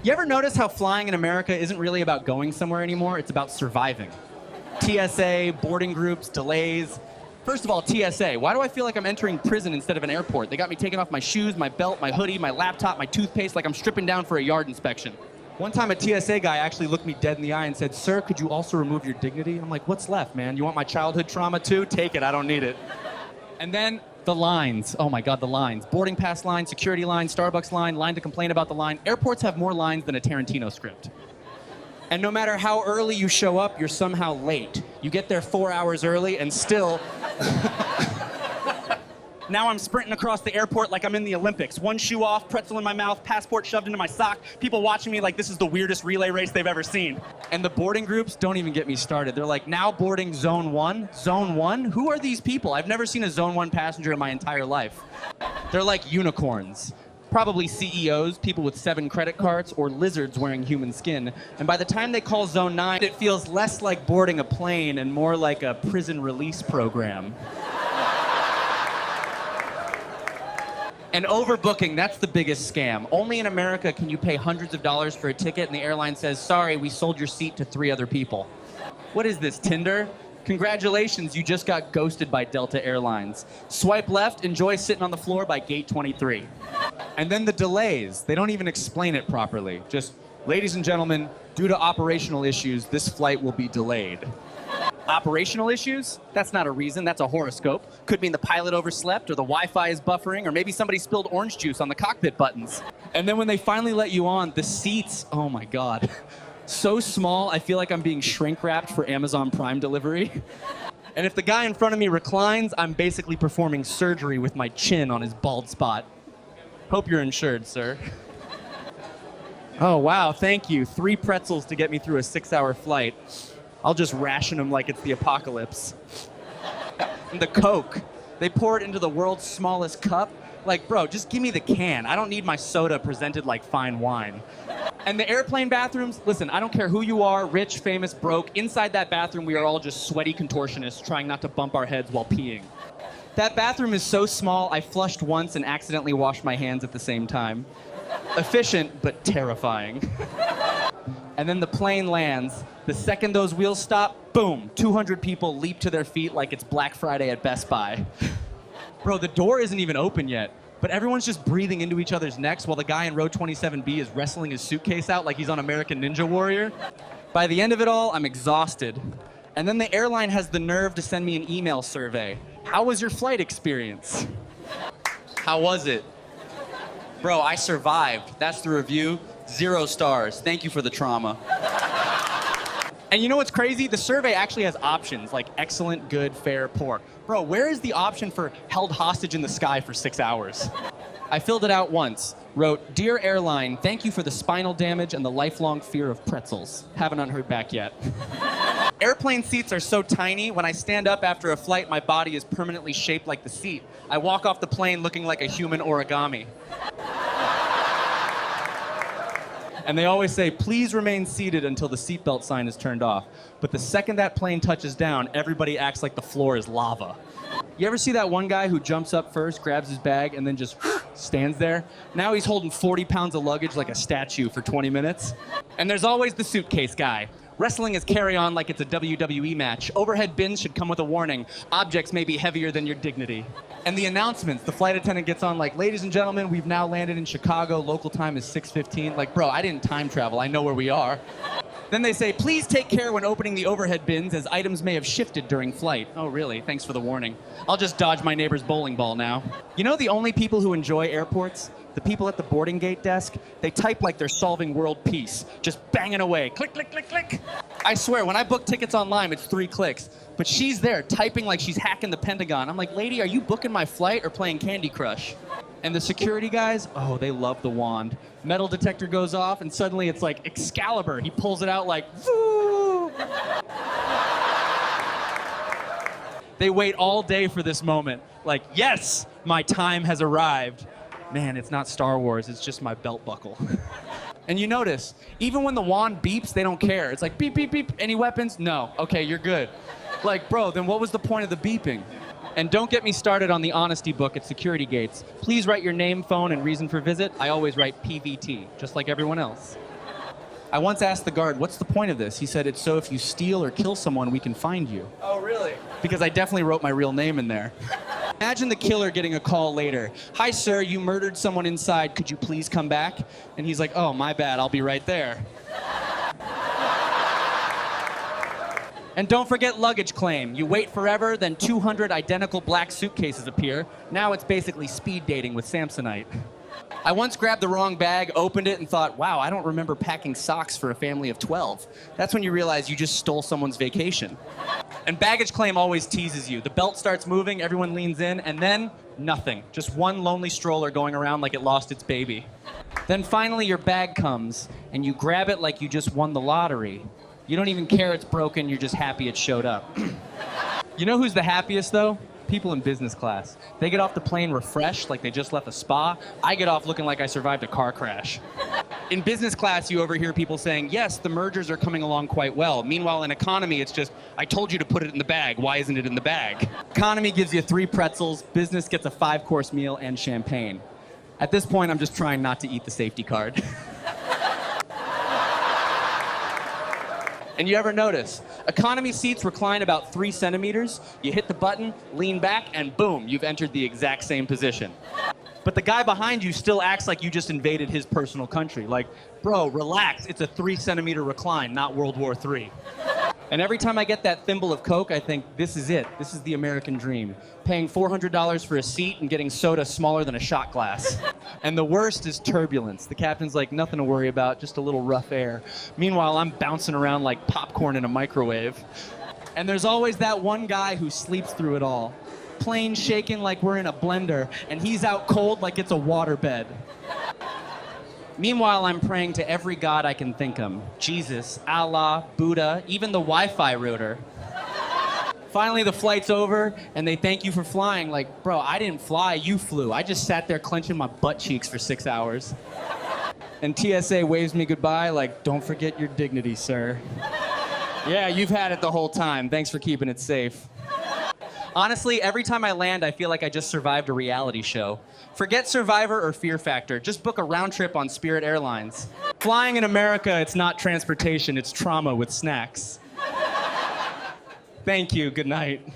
You ever notice how flying in America isn't really about going somewhere anymore? It's about surviving. TSA, boarding groups, delays. First of all, TSA. Why do I feel like I'm entering prison instead of an airport? They got me taking off my shoes, my belt, my hoodie, my laptop, my toothpaste, like I'm stripping down for a yard inspection. One time a TSA guy actually looked me dead in the eye and said, "Sir, could you also remove your dignity?" I'm like, "What's left, man? You want my childhood trauma too? Take it, I don't need it." And then the lines. Oh my God, the lines. Boarding pass line, security line, Starbucks line, line to complain about the line. Airports have more lines than a Tarantino script. And no matter how early you show up, you're somehow late. You get there 4 hours early and still... Now I'm sprinting across the airport like I'm in the Olympics. One shoe off, pretzel in my mouth, passport shoved into my sock, people watching me like this is the weirdest relay race they've ever seen. And the boarding groups, don't even get me started. They're like, now boarding zone 1? Zone 1? Who are these people? I've never seen a zone 1 passenger in my entire life. They're like unicorns. Probably CEOs, people with 7 credit cards, or lizards wearing human skin. And by the time they call zone 9, it feels less like boarding a plane and more like a prison release program. And overbooking, that's the biggest scam. Only in America can you pay hundreds of dollars for a ticket and the airline says, "Sorry, we sold your seat to 3 other people." What is this, Tinder? Congratulations, you just got ghosted by Delta Airlines. Swipe left, enjoy sitting on the floor by gate 23. And then the delays. They don't even explain it properly. Just, "Ladies and gentlemen, due to operational issues, this flight will be delayed." Operational issues? That's not a reason, that's a horoscope. Could mean the pilot overslept, or the Wi-Fi is buffering, or maybe somebody spilled orange juice on the cockpit buttons. And then when they finally let you on, the seats, oh my God. So small, I feel like I'm being shrink-wrapped for Amazon Prime delivery. And if the guy in front of me reclines, I'm basically performing surgery with my chin on his bald spot. Hope you're insured, sir. Oh, wow, thank you. 3 pretzels to get me through a 6-hour flight. I'll just ration them like it's the apocalypse. And the Coke, they pour it into the world's smallest cup. Like, bro, just give me the can. I don't need my soda presented like fine wine. And the airplane bathrooms, listen, I don't care who you are, rich, famous, broke. Inside that bathroom, we are all just sweaty contortionists trying not to bump our heads while peeing. That bathroom is so small, I flushed once and accidentally washed my hands at the same time. Efficient, but terrifying. And then the plane lands. The second those wheels stop, boom, 200 people leap to their feet like it's Black Friday at Best Buy. Bro, the door isn't even open yet, but everyone's just breathing into each other's necks while the guy in row 27B is wrestling his suitcase out like he's on American Ninja Warrior. By the end of it all, I'm exhausted. And then the airline has the nerve to send me an email survey. How was your flight experience? How was it? Bro, I survived. That's the review. 0 stars. Thank you for the trauma. And you know what's crazy? The survey actually has options like excellent, good, fair, poor. Bro, where is the option for held hostage in the sky for 6 hours? I filled it out once. Wrote, "Dear airline, thank you for the spinal damage and the lifelong fear of pretzels." Haven't heard back yet. Airplane seats are so tiny, when I stand up after a flight, my body is permanently shaped like the seat. I walk off the plane looking like a human origami. And they always say, "Please remain seated until the seatbelt sign is turned off." But the second that plane touches down, everybody acts like the floor is lava. You ever see that one guy who jumps up first, grabs his bag, and then just stands there? Now he's holding 40 pounds of luggage like a statue for 20 minutes. And there's always the suitcase guy. Wrestling is carry-on like it's a WWE match. Overhead bins should come with a warning. Objects may be heavier than your dignity. And the announcements, the flight attendant gets on like, "Ladies and gentlemen, we've now landed in Chicago. Local time is 6:15. Like, bro, I didn't time travel. I know where we are. Then they say, "Please take care when opening the overhead bins as items may have shifted during flight." Oh, really? Thanks for the warning. I'll just dodge my neighbor's bowling ball now. You know the only people who enjoy airports? The people at the boarding gate desk. They type like they're solving world peace, just banging away. Click, click, click, click. I swear, when I book tickets online, it's 3 clicks. But she's there typing like she's hacking the Pentagon. I'm like, "Lady, are you booking my flight or playing Candy Crush?" And the security guys, oh, they love the wand. Metal detector goes off, and suddenly it's like Excalibur. He pulls it out like, "Woo!" They wait all day for this moment. Like, yes, my time has arrived. Man, it's not Star Wars, it's just my belt buckle. And you notice, even when the wand beeps, they don't care. It's like, beep, beep, beep. Any weapons? No. Okay, you're good. Like, bro, then what was the point of the beeping? And don't get me started on the honesty book at security gates. Please write your name, phone, and reason for visit. I always write PVT, just like everyone else. I once asked the guard, what's the point of this? He said, it's so if you steal or kill someone, we can find you. Oh, really? Because I definitely wrote my real name in there. Imagine the killer getting a call later. Hi, sir, you murdered someone inside. Could you please come back? And he's like, oh, my bad, I'll be right there. And don't forget luggage claim. You wait forever, then 200 identical black suitcases appear. Now it's basically speed dating with Samsonite. I once grabbed the wrong bag, opened it, and thought, wow, I don't remember packing socks for a family of 12. That's when you realize you just stole someone's vacation. And baggage claim always teases you. The belt starts moving, everyone leans in, and then nothing. Just one lonely stroller going around like it lost its baby. Then finally your bag comes, and you grab it like you just won the lottery. You don't even care it's broken, you're just happy it showed up. You know who's the happiest, though? People in business class. They get off the plane refreshed, like they just left a spa. I get off looking like I survived a car crash. In business class, you overhear people saying, yes, the mergers are coming along quite well. Meanwhile, in economy, it's just, I told you to put it in the bag. Why isn't it in the bag? Economy gives you 3 pretzels. Business gets a 5-course meal and champagne. At this point, I'm just trying not to eat the safety card. And you ever notice, economy seats recline about 3 centimeters, you hit the button, lean back, and boom, you've entered the exact same position. But the guy behind you still acts like you just invaded his personal country. Like, bro, relax, it's a 3-centimeter recline, not World War III. And every time I get that thimble of Coke, I think, this is it. This is the American dream. Paying $400 for a seat and getting soda smaller than a shot glass. And the worst is turbulence. The captain's like, nothing to worry about, just a little rough air. Meanwhile, I'm bouncing around like popcorn in a microwave. And there's always that one guy who sleeps through it all. Plane shaking like we're in a blender, and he's out cold like it's a waterbed. Meanwhile, I'm praying to every god I can think of. Jesus, Allah, Buddha, even the Wi-Fi router. Finally, the flight's over, and they thank you for flying. Like, bro, I didn't fly, you flew. I just sat there clenching my butt cheeks for 6 hours. And TSA waves me goodbye like, don't forget your dignity, sir. Yeah, you've had it the whole time. Thanks for keeping it safe. Honestly, every time I land, I feel like I just survived a reality show. Forget Survivor or Fear Factor. Just book a round trip on Spirit Airlines. Flying in America, it's not transportation, it's trauma with snacks. Thank you, good night.